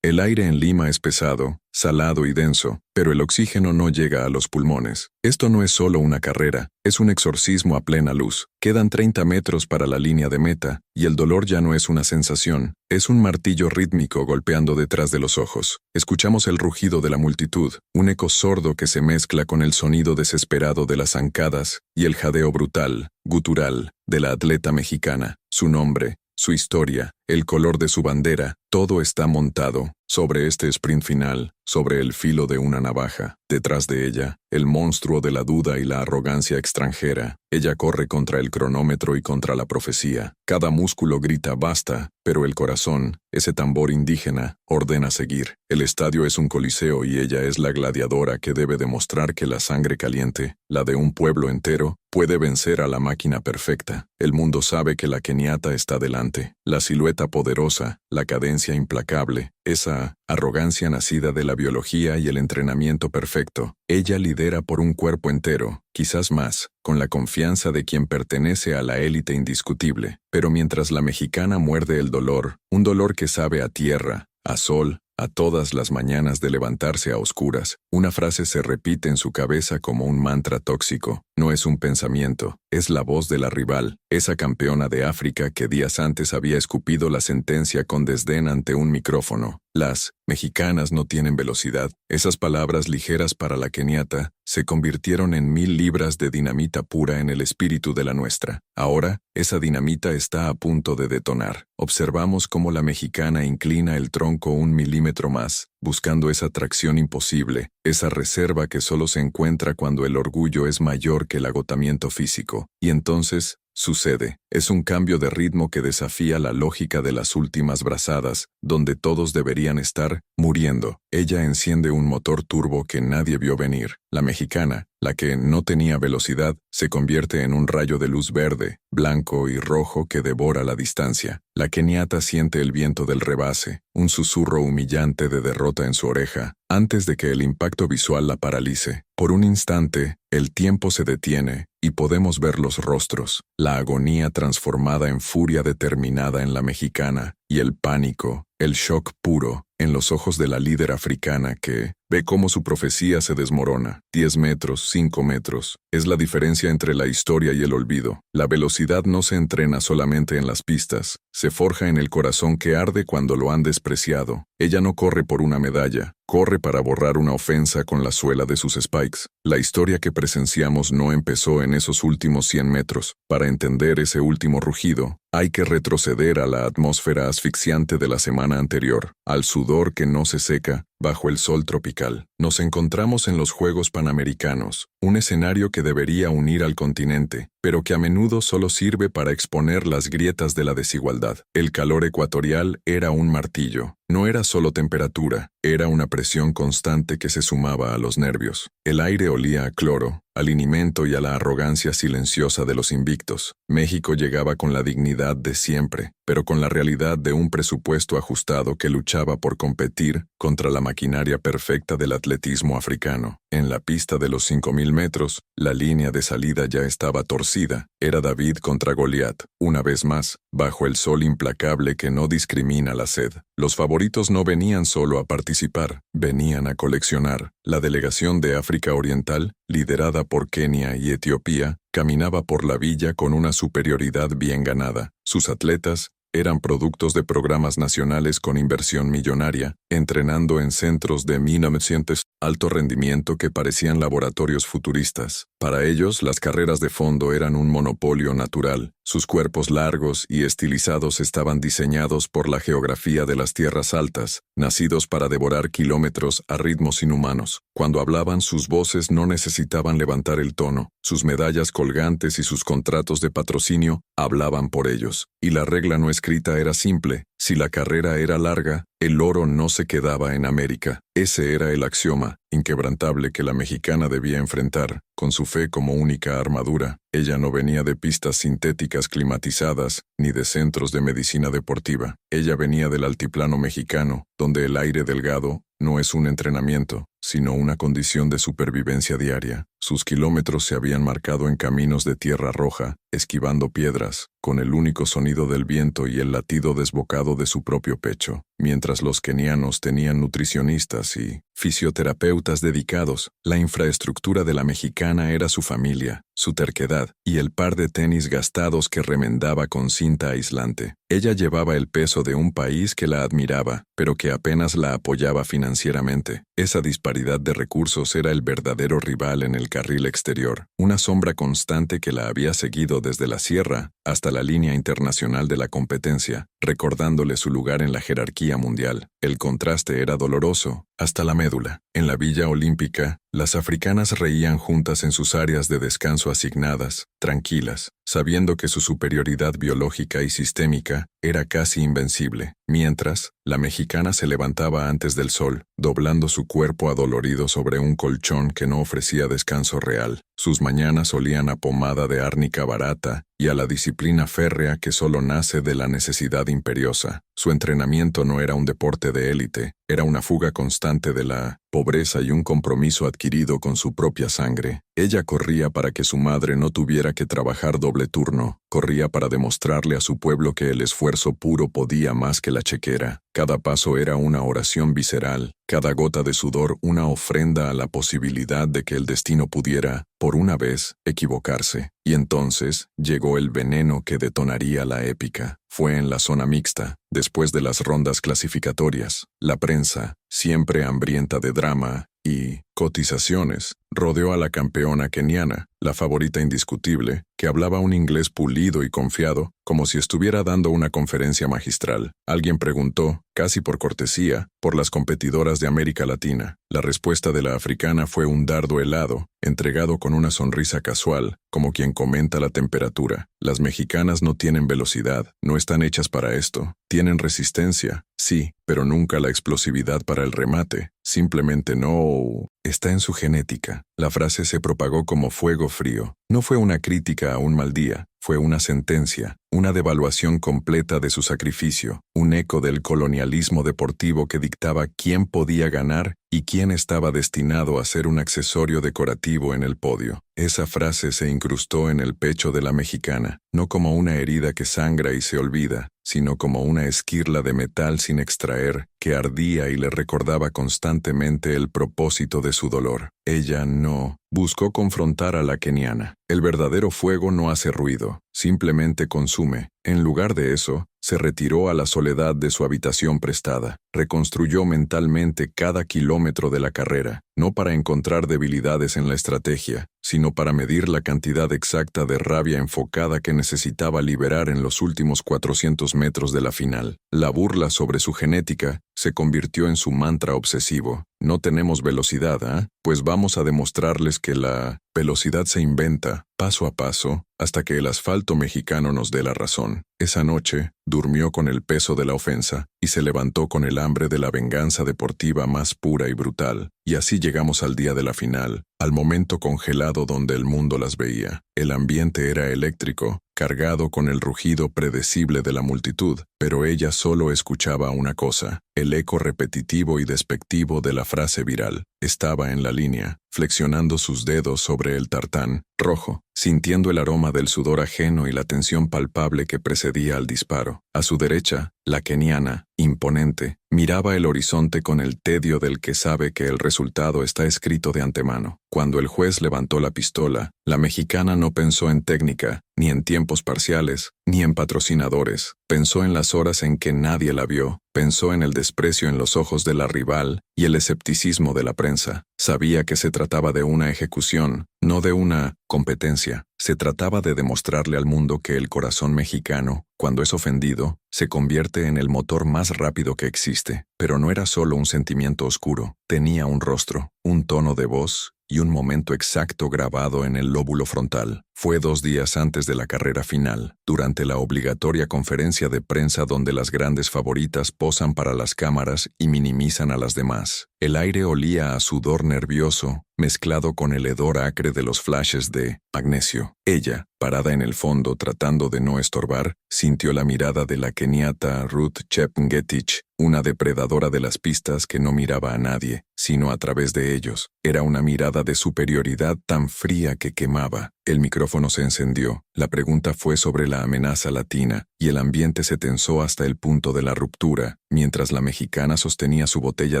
El aire en Lima es pesado, salado y denso, pero el oxígeno no llega a los pulmones. Esto no es solo una carrera, es un exorcismo a plena luz. Quedan 30 metros para la línea de meta, y el dolor ya no es una sensación, es un martillo rítmico golpeando detrás de los ojos. Escuchamos el rugido de la multitud, un eco sordo que se mezcla con el sonido desesperado de las zancadas y el jadeo brutal, gutural, de la atleta mexicana. Su nombre, su historia, el color de su bandera, todo está montado sobre este sprint final, sobre el filo de una navaja. Detrás de ella, el monstruo de la duda y la arrogancia extranjera. Ella corre contra el cronómetro y contra la profecía. Cada músculo grita basta, pero el corazón, ese tambor indígena, ordena seguir. El estadio es un coliseo y ella es la gladiadora que debe demostrar que la sangre caliente, la de un pueblo entero, puede vencer a la máquina perfecta. El mundo sabe que la keniata está delante. La silueta poderosa, la cadencia implacable, esa arrogancia nacida de la biología y el entrenamiento perfecto. Ella lidera por un cuerpo entero, quizás más, con la confianza de quien pertenece a la élite indiscutible. Pero mientras la mexicana muerde el dolor, un dolor que sabe a tierra, a sol, a todas las mañanas de levantarse a oscuras, una frase se repite en su cabeza como un mantra tóxico. No es un pensamiento, es la voz de la rival, esa campeona de África que días antes había escupido la sentencia con desdén ante un micrófono. Las mexicanas no tienen velocidad. Esas palabras ligeras para la keniata se convirtieron en 1000 libras de dinamita pura en el espíritu de la nuestra. Ahora, esa dinamita está a punto de detonar. Observamos cómo la mexicana inclina el tronco 1 milímetro más, buscando esa tracción imposible, esa reserva que solo se encuentra cuando el orgullo es mayor que el agotamiento físico. Y entonces, sucede. Es un cambio de ritmo que desafía la lógica de las últimas brazadas, donde todos deberían estar muriendo. Ella enciende un motor turbo que nadie vio venir. La mexicana, la que no tenía velocidad, se convierte en un rayo de luz verde, blanco y rojo que devora la distancia. La keniata siente el viento del rebase, un susurro humillante de derrota en su oreja, antes de que el impacto visual la paralice. Por un instante, el tiempo se detiene y podemos ver los rostros, la agonía transformada en furia determinada en la mexicana, y el pánico, el shock puro, en los ojos de la líder africana que ve cómo su profecía se desmorona. 10 metros, 5 metros. Es la diferencia entre la historia y el olvido. La velocidad no se entrena solamente en las pistas, se forja en el corazón que arde cuando lo han despreciado. Ella no corre por una medalla, corre para borrar una ofensa con la suela de sus spikes. La historia que presenciamos no empezó en esos últimos 100 metros. Para entender ese último rugido, hay que retroceder a la atmósfera asfixiante de la semana anterior, al sudor que no se seca, bajo el sol tropical. Nos encontramos en los Juegos Panamericanos, un escenario que debería unir al continente, pero que a menudo solo sirve para exponer las grietas de la desigualdad. El calor ecuatorial era un martillo. No era solo temperatura, era una presión constante que se sumaba a los nervios. El aire olía a cloro, al linimento y a la arrogancia silenciosa de los invictos. México llegaba con la dignidad de siempre, pero con la realidad de un presupuesto ajustado que luchaba por competir contra la maquinaria perfecta del atletismo africano. En la pista de los 5000 metros, la línea de salida ya estaba torcida. Era David contra Goliat, una vez más, bajo el sol implacable que no discrimina la sed. Los favoritos no venían solo a participar, venían a coleccionar. La delegación de África Oriental, liderada por Kenia y Etiopía, caminaba por la villa con una superioridad bien ganada. Sus atletas eran productos de programas nacionales con inversión millonaria, entrenando en centros de 1900 alto rendimiento que parecían laboratorios futuristas. Para ellos, las carreras de fondo eran un monopolio natural. Sus cuerpos largos y estilizados estaban diseñados por la geografía de las tierras altas, nacidos para devorar kilómetros a ritmos inhumanos. Cuando hablaban, sus voces no necesitaban levantar el tono. Sus medallas colgantes y sus contratos de patrocinio hablaban por ellos. Y la regla no escrita era simple. Si la carrera era larga, el oro no se quedaba en América. Ese era el axioma inquebrantable que la mexicana debía enfrentar, con su fe como única armadura. Ella no venía de pistas sintéticas climatizadas, ni de centros de medicina deportiva. Ella venía del altiplano mexicano, donde el aire delgado no es un entrenamiento, sino una condición de supervivencia diaria. Sus kilómetros se habían marcado en caminos de tierra roja, esquivando piedras, con el único sonido del viento y el latido desbocado de su propio pecho. Mientras los kenianos tenían nutricionistas y fisioterapeutas dedicados, la infraestructura de la mexicana era su familia, su terquedad y el par de tenis gastados que remendaba con cinta aislante. Ella llevaba el peso de un país que la admiraba, pero que apenas la apoyaba financieramente. Esa disparidad de recursos era el verdadero rival en el carril exterior, una sombra constante que la había seguido desde la sierra hasta la línea internacional de la competencia, recordándole su lugar en la jerarquía mundial. El contraste era doloroso, hasta la médula. En la Villa Olímpica, las africanas reían juntas en sus áreas de descanso asignadas, tranquilas, sabiendo que su superioridad biológica y sistémica era casi invencible, mientras la mexicana se levantaba antes del sol, doblando su cuerpo adolorido sobre un colchón que no ofrecía descanso real. Sus mañanas olían a pomada de árnica barata y a la disciplina férrea que solo nace de la necesidad imperiosa. Su entrenamiento no era un deporte de élite, era una fuga constante de la pobreza y un compromiso adquirido con su propia sangre. Ella corría para que su madre no tuviera que trabajar doble turno, corría para demostrarle a su pueblo que el esfuerzo puro podía más que la chequera. Cada paso era una oración visceral, cada gota de sudor una ofrenda a la posibilidad de que el destino pudiera, por una vez, equivocarse. Y entonces llegó el veneno que detonaría la épica. Fue en la zona mixta, después de las rondas clasificatorias. La prensa, siempre hambrienta de drama y cotizaciones, rodeó a la campeona keniana, la favorita indiscutible, que hablaba un inglés pulido y confiado, como si estuviera dando una conferencia magistral. Alguien preguntó, casi por cortesía, por las competidoras de América Latina. La respuesta de la africana fue un dardo helado, entregado con una sonrisa casual, como quien comenta la temperatura. Las mexicanas no tienen velocidad, no están hechas para esto. Tienen resistencia, sí, pero nunca la explosividad para el remate. Simplemente no está en su genética. La frase se propagó como fuego frío. No fue una crítica a un mal día, fue una sentencia, una devaluación completa de su sacrificio, un eco del colonialismo deportivo que dictaba quién podía ganar y quién estaba destinado a ser un accesorio decorativo en el podio. Esa frase se incrustó en el pecho de la mexicana, no como una herida que sangra y se olvida, sino como una esquirla de metal sin extraer, que ardía y le recordaba constantemente el propósito de su dolor. Ella no buscó confrontar a la keniana. El verdadero fuego no hace ruido, simplemente consume. En lugar de eso, se retiró a la soledad de su habitación prestada. Reconstruyó mentalmente cada kilómetro de la carrera, no para encontrar debilidades en la estrategia, sino para medir la cantidad exacta de rabia enfocada que necesitaba liberar en los últimos 400 metros de la final. La burla sobre su genética se convirtió en su mantra obsesivo. No tenemos velocidad, ¿ah? Pues vamos a demostrarles que la velocidad se inventa, paso a paso, hasta que el asfalto mexicano nos dé la razón. Esa noche, durmió con el peso de la ofensa y se levantó con el hambre de la venganza deportiva más pura y brutal. Y así llegamos al día de la final, al momento congelado donde el mundo las veía. El ambiente era eléctrico, cargado con el rugido predecible de la multitud, pero ella solo escuchaba una cosa, el eco repetitivo y despectivo de la frase viral. Estaba en la línea, flexionando sus dedos sobre el tartán rojo, sintiendo el aroma del sudor ajeno y la tensión palpable que precedía al disparo. A su derecha, la keniana, imponente, miraba el horizonte con el tedio del que sabe que el resultado está escrito de antemano. Cuando el juez levantó la pistola, la mexicana no pensó en técnica, ni en tiempos parciales, ni en patrocinadores. Pensó en las horas en que nadie la vio, pensó en el desprecio en los ojos de la rival y el escepticismo de la prensa. Sabía que se trataba de una ejecución, no de una competencia. Se trataba de demostrarle al mundo que el corazón mexicano, cuando es ofendido, se convierte en el motor más rápido que existe. Pero no era solo un sentimiento oscuro, tenía un rostro, un tono de voz y un momento exacto grabado en el lóbulo frontal. Fue 2 días antes de la carrera final, durante la obligatoria conferencia de prensa donde las grandes favoritas posan para las cámaras y minimizan a las demás. El aire olía a sudor nervioso, mezclado con el hedor acre de los flashes de magnesio. Ella, parada en el fondo tratando de no estorbar, sintió la mirada de la keniata Ruth Chepngetich, una depredadora de las pistas que no miraba a nadie, sino a través de ellos. Era una mirada de superioridad tan fría que quemaba. El micrófono se encendió, la pregunta fue sobre la amenaza latina, y el ambiente se tensó hasta el punto de la ruptura, mientras la mexicana sostenía su botella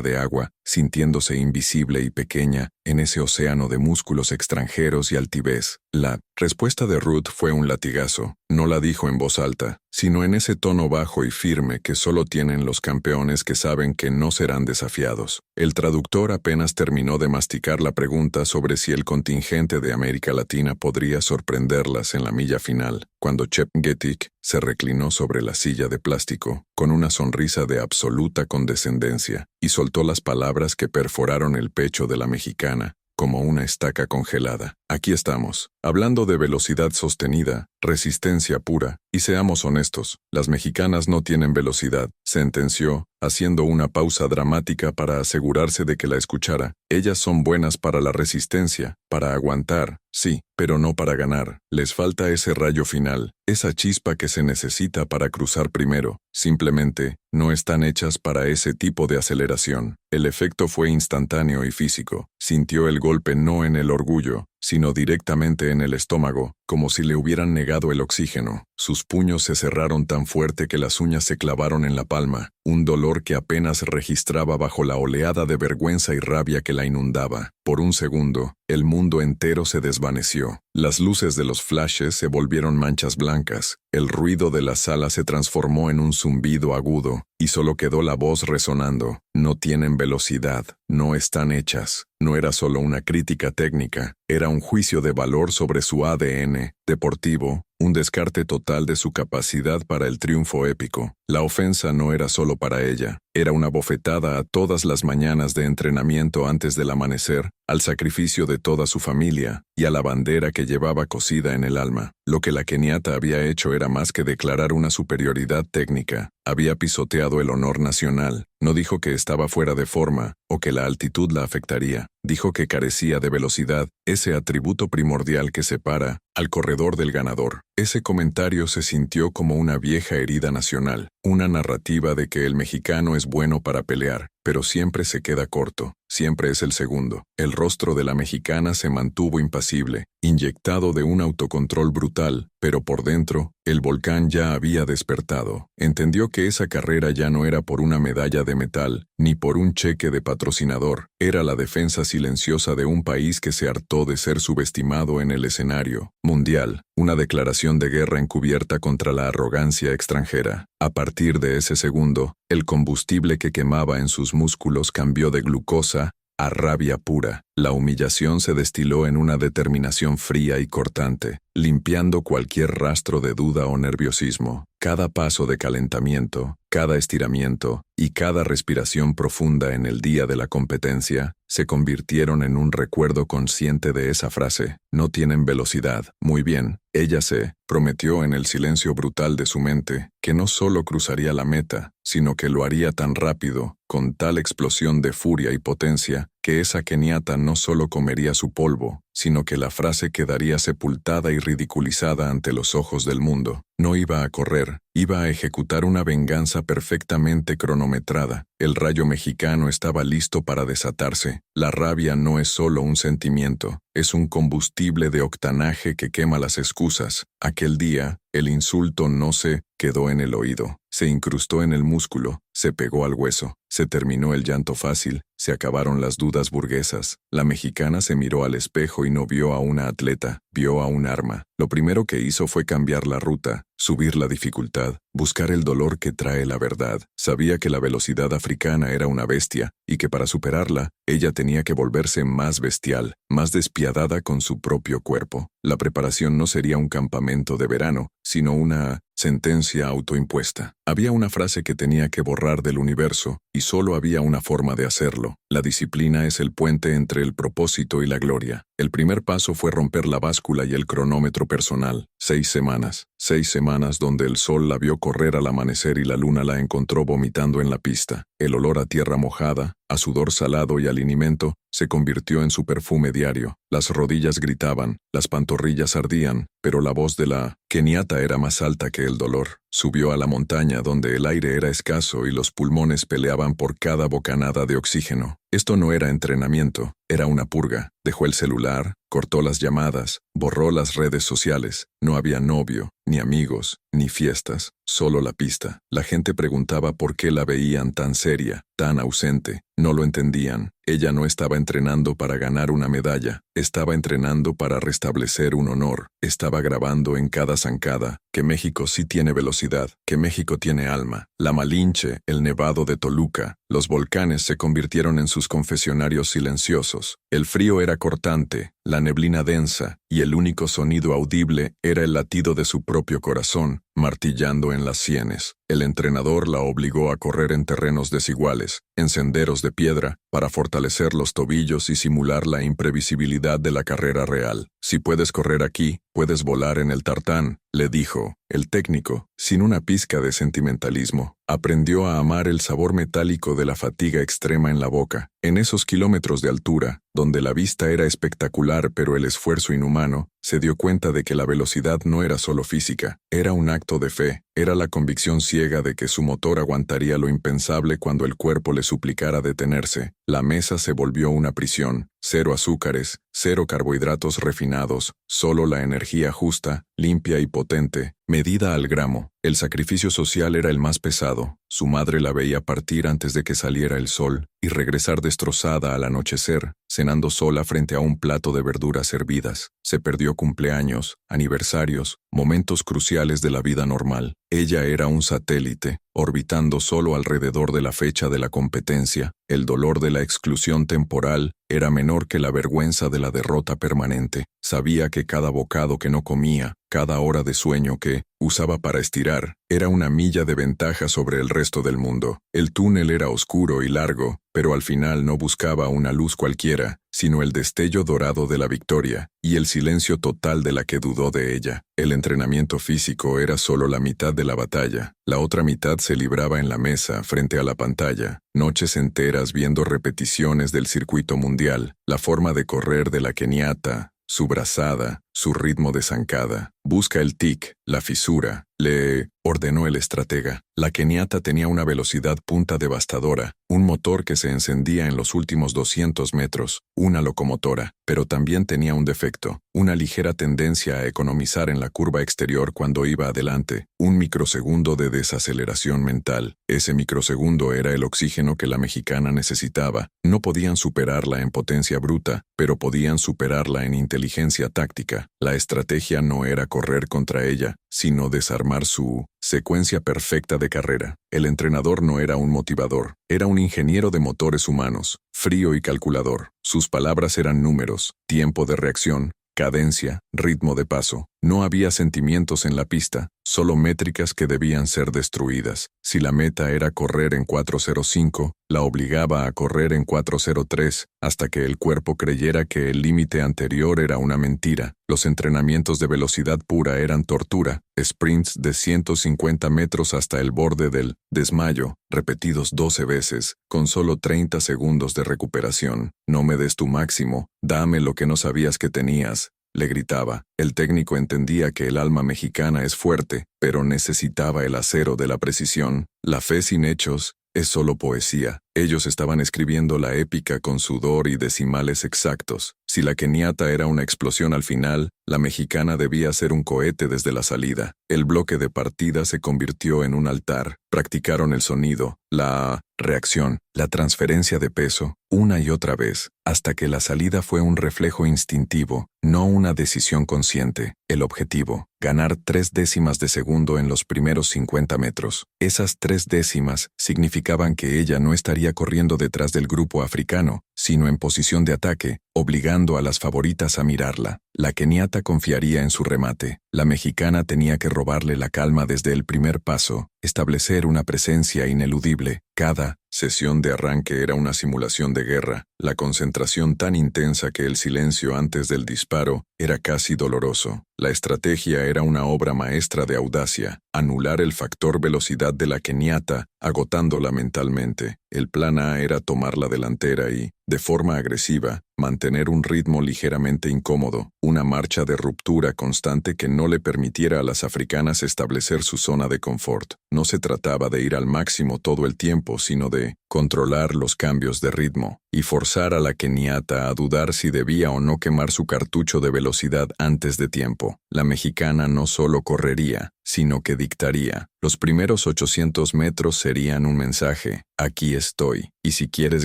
de agua, sintiéndose invisible y pequeña en ese océano de músculos extranjeros y altivez. La respuesta de Ruth fue un latigazo. No la dijo en voz alta, sino en ese tono bajo y firme que solo tienen los campeones que saben que no serán desafiados. El traductor apenas terminó de masticar la pregunta sobre si el contingente de América Latina podría sorprenderlas en la milla final, cuando Chepngetich se reclinó sobre la silla de plástico, con una sonrisa de absoluta condescendencia, y soltó las palabras que perforaron el pecho de la mexicana, como una estaca congelada. Aquí estamos, hablando de velocidad sostenida, resistencia pura, y seamos honestos, las mexicanas no tienen velocidad, sentenció, haciendo una pausa dramática para asegurarse de que la escuchara. Ellas son buenas para la resistencia, para aguantar, sí, pero no para ganar. Les falta ese rayo final, esa chispa que se necesita para cruzar primero. Simplemente, no están hechas para ese tipo de aceleración. El efecto fue instantáneo y físico. Sintió el golpe no en el orgullo, sino directamente en el estómago, como si le hubieran negado el oxígeno. Sus puños se cerraron tan fuerte que las uñas se clavaron en la palma, un dolor que apenas registraba bajo la oleada de vergüenza y rabia que la inundaba. Por un segundo, el mundo entero se desvaneció. Las luces de los flashes se volvieron manchas blancas, el ruido de la sala se transformó en un zumbido agudo, y solo quedó la voz resonando. No tienen velocidad, no están hechas. No era solo una crítica técnica, era un juicio de valor sobre su ADN deportivo, un descarte total de su capacidad para el triunfo épico. La ofensa no era solo para ella, era una bofetada a todas las mañanas de entrenamiento antes del amanecer, al sacrificio de toda su familia y a la bandera que llevaba cosida en el alma. Lo que la keniata había hecho era más que declarar una superioridad técnica. Había pisoteado el honor nacional. No dijo que estaba fuera de forma o que la altitud la afectaría. Dijo que carecía de velocidad, ese atributo primordial que separa al corredor del ganador. Ese comentario se sintió como una vieja herida nacional, una narrativa de que el mexicano es bueno para pelear, pero siempre se queda corto, siempre es el segundo. El rostro de la mexicana se mantuvo impasible, inyectado de un autocontrol brutal, pero por dentro, el volcán ya había despertado. Entendió que esa carrera ya no era por una medalla de metal, ni por un cheque de patrocinador, era la defensa silenciosa de un país que se hartó de ser subestimado en el escenario mundial, una declaración de guerra encubierta contra la arrogancia extranjera. A partir de ese segundo, el combustible que quemaba en sus músculos cambió de glucosa a rabia pura. La humillación se destiló en una determinación fría y cortante, limpiando cualquier rastro de duda o nerviosismo. Cada paso de calentamiento, cada estiramiento y cada respiración profunda en el día de la competencia se convirtieron en un recuerdo consciente de esa frase. No tienen velocidad. Muy bien, ella se prometió en el silencio brutal de su mente que no solo cruzaría la meta, sino que lo haría tan rápido, con tal explosión de furia y potencia, que esa keniata no solo comería su polvo, sino que la frase quedaría sepultada y ridiculizada ante los ojos del mundo. No iba a correr, iba a ejecutar una venganza perfectamente cronometrada. El rayo mexicano estaba listo para desatarse. La rabia no es solo un sentimiento, es un combustible de octanaje que quema las excusas. Aquel día, el insulto no se quedó en el oído, se incrustó en el músculo, se pegó al hueso, se terminó el llanto fácil, se acabaron las dudas burguesas. La mexicana se miró al espejo y no vio a una atleta, vio a un arma. Lo primero que hizo fue cambiar la ruta, subir la dificultad, buscar el dolor que trae la verdad. Sabía que la velocidad africana era una bestia y que para superarla, ella tenía que volverse más bestial, más despiadada con su propio cuerpo. La preparación no sería un campamento de verano, sino una sentencia autoimpuesta. Había una frase que tenía que borrar del universo, y solo había una forma de hacerlo. La disciplina es el puente entre el propósito y la gloria. El primer paso fue romper la báscula y el cronómetro personal. 6 semanas. 6 semanas donde el sol la vio correr al amanecer y la luna la encontró vomitando en la pista. El olor a tierra mojada, a sudor salado y alinimiento, se convirtió en su perfume diario. Las rodillas gritaban, las pantorrillas ardían, pero la voz de la keniata era más alta que el dolor. Subió a la montaña donde el aire era escaso y los pulmones peleaban por cada bocanada de oxígeno. Esto no era entrenamiento, era una purga. Dejó el celular, cortó las llamadas, borró las redes sociales. No había novio, ni amigos, ni fiestas, solo la pista. La gente preguntaba por qué la veían tan seria, tan ausente. No lo entendían. Ella no estaba entrenando para ganar una medalla, estaba entrenando para restablecer un honor, estaba grabando en cada zancada que México sí tiene velocidad, que México tiene alma. La Malinche, el Nevado de Toluca, los volcanes se convirtieron en sus confesionarios silenciosos. El frío era cortante, la neblina densa, y el único sonido audible era el latido de su propio corazón, martillando en las sienes. El entrenador la obligó a correr en terrenos desiguales, en senderos de piedra, para fortalecer los tobillos y simular la imprevisibilidad de la carrera real. Si puedes correr aquí, puedes volar en el tartán, le dijo. El técnico, sin una pizca de sentimentalismo, aprendió a amar el sabor metálico de la fatiga extrema en la boca. En esos kilómetros de altura, donde la vista era espectacular pero el esfuerzo inhumano, se dio cuenta de que la velocidad no era solo física, era un acto de fe, era la convicción ciega de que su motor aguantaría lo impensable cuando el cuerpo le suplicara detenerse. La mesa se volvió una prisión, 0 azúcares, 0 carbohidratos refinados, solo la energía justa, limpia y potente, medida al gramo. El sacrificio social era el más pesado. Su madre la veía partir antes de que saliera el sol y regresar destrozada al anochecer, cenando sola frente a un plato de verduras hervidas. Se perdió cumpleaños, aniversarios, momentos cruciales de la vida normal. Ella era un satélite, orbitando solo alrededor de la fecha de la competencia. El dolor de la exclusión temporal era menor que la vergüenza de la derrota permanente. Sabía que cada bocado que no comía, cada hora de sueño que usaba para estirar, era una milla de ventaja sobre el resto del mundo. El túnel era oscuro y largo, pero al final no buscaba una luz cualquiera, sino el destello dorado de la victoria, y el silencio total de la que dudó de ella. El entrenamiento físico era solo la mitad de la batalla. La otra mitad se libraba en la mesa, frente a la pantalla, noches enteras viendo repeticiones del circuito mundial, la forma de correr de la keniata, su brazada, su ritmo de zancada. Busca el tic, la fisura, le ordenó el estratega. La keniata tenía una velocidad punta devastadora, un motor que se encendía en los últimos 200 metros, una locomotora, pero también tenía un defecto, una ligera tendencia a economizar en la curva exterior cuando iba adelante, un microsegundo de desaceleración mental. Ese microsegundo era el oxígeno que la mexicana necesitaba. No podían superarla en potencia bruta, pero podían superarla en inteligencia táctica. La estrategia no era correr contra ella, sino desarmar su secuencia perfecta de carrera. El entrenador no era un motivador, era un ingeniero de motores humanos, frío y calculador. Sus palabras eran números, tiempo de reacción, cadencia, ritmo de paso. No había sentimientos en la pista, solo métricas que debían ser destruidas. Si la meta era correr en 4:05, la obligaba a correr en 4:03, hasta que el cuerpo creyera que el límite anterior era una mentira. Los entrenamientos de velocidad pura eran tortura, sprints de 150 metros hasta el borde del desmayo, repetidos 12 veces, con solo 30 segundos de recuperación. No me des tu máximo, dame lo que no sabías que tenías, le gritaba. El técnico entendía que el alma mexicana es fuerte, pero necesitaba el acero de la precisión. La fe sin hechos es solo poesía. Ellos estaban escribiendo la épica con sudor y decimales exactos. Si la keniata era una explosión al final, la mexicana debía ser un cohete desde la salida. El bloque de partida se convirtió en un altar. Practicaron el sonido, la reacción, la transferencia de peso, una y otra vez, hasta que la salida fue un reflejo instintivo, no una decisión consciente. El objetivo, ganar 3 décimas de segundo en los primeros 50 metros. Esas 3 décimas significaban que ella no estaría corriendo detrás del grupo africano, sino en posición de ataque, obligando a las favoritas a mirarla. La keniata confiaría en su remate. La mexicana tenía que robarle la calma desde el primer paso, establecer una presencia ineludible. Cada sesión de arranque era una simulación de guerra, la concentración tan intensa que el silencio antes del disparo era casi doloroso. La estrategia era una obra maestra de audacia, anular el factor velocidad de la keniata, agotándola mentalmente. El plan A era tomar la delantera y, de forma agresiva, mantener un ritmo ligeramente incómodo, una marcha de ruptura constante que no le permitiera a las africanas establecer su zona de confort. No se trataba de ir al máximo todo el tiempo, sino de controlar los cambios de ritmo y forzar a la keniata a dudar si debía o no quemar su cartucho de velocidad antes de tiempo. La mexicana no solo correría, sino que dictaría. Los primeros 800 metros serían un mensaje: aquí estoy, y si quieres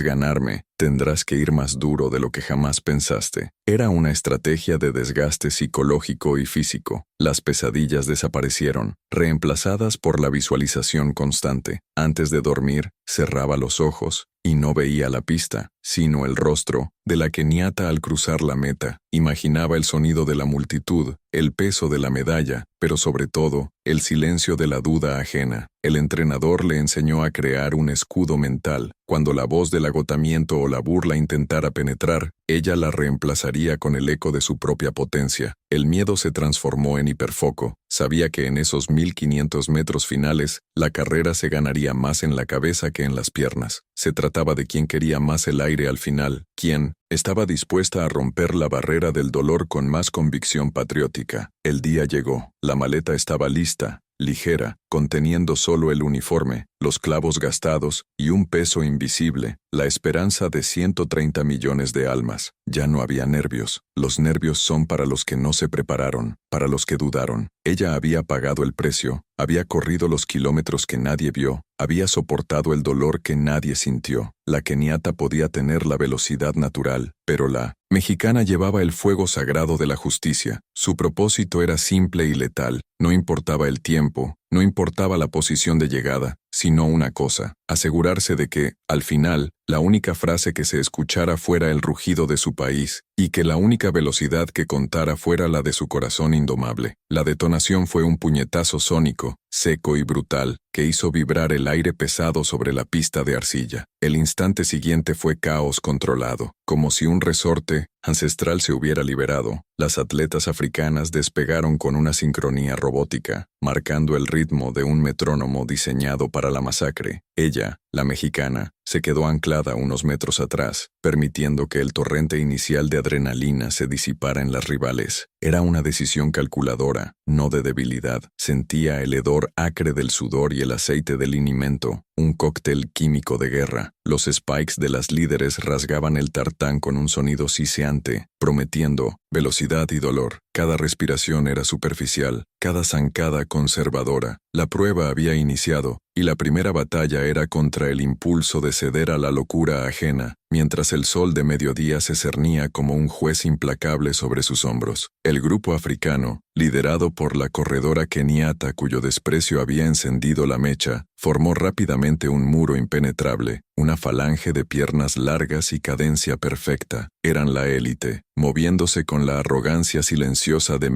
ganarme, tendrás que ir más duro de lo que jamás pensaste. Era una estrategia de desgaste psicológico y físico. Las pesadillas desaparecieron, reemplazadas por la visualización constante. Antes de dormir, cerraba los ojos y no veía la pista, sino el rostro de la keniata al cruzar la meta. Imaginaba el sonido de la multitud, el peso de la medalla, pero sobre todo, el silencio de la duda ajena. El entrenador le enseñó a crear un escudo mental. Cuando la voz del agotamiento o la burla intentara penetrar, ella la reemplazaría con el eco de su propia potencia. El miedo se transformó en hiperfoco. Sabía que en esos 1500 metros finales, la carrera se ganaría más en la cabeza que en las piernas. Se trataba de quién quería más el aire al final, quién estaba dispuesta a romper la barrera del dolor con más convicción patriótica. El día llegó. La maleta estaba lista, ligera, conteniendo solo el uniforme, los clavos gastados y un peso invisible, la esperanza de 130 millones de almas. Ya no había nervios. Los nervios son para los que no se prepararon, para los que dudaron. Ella había pagado el precio, había corrido los kilómetros que nadie vio, había soportado el dolor que nadie sintió. La keniata podía tener la velocidad natural, pero la mexicana llevaba el fuego sagrado de la justicia. Su propósito era simple y letal. No importaba el tiempo, no importaba la posición de llegada, sino una cosa: asegurarse de que, al final, la única frase que se escuchara fuera el rugido de su país, y que la única velocidad que contara fuera la de su corazón indomable. La detonación fue un puñetazo sónico, seco y brutal, que hizo vibrar el aire pesado sobre la pista de arcilla. El instante siguiente fue caos controlado, como si un resorte ancestral se hubiera liberado. Las atletas africanas despegaron con una sincronía robótica, marcando el ritmo de un metrónomo diseñado para la masacre. Ella, la mexicana, se quedó anclada unos metros atrás, permitiendo que el torrente inicial de adrenalina se disipara en las rivales. Era una decisión calculadora, no de debilidad. Sentía el hedor acre del sudor y el aceite del linimento, un cóctel químico de guerra. Los spikes de las líderes rasgaban el tartán con un sonido siseante, prometiendo velocidad y dolor. Cada respiración era superficial, cada zancada conservadora. La prueba había iniciado, y la primera batalla era contra el impulso de ceder a la locura ajena, mientras el sol de mediodía se cernía como un juez implacable sobre sus hombros. El grupo africano, liderado por la corredora keniata cuyo desprecio había encendido la mecha, formó rápidamente un muro impenetrable, una falange de piernas largas y cadencia perfecta. Eran la élite, moviéndose con la arrogancia silenciosa de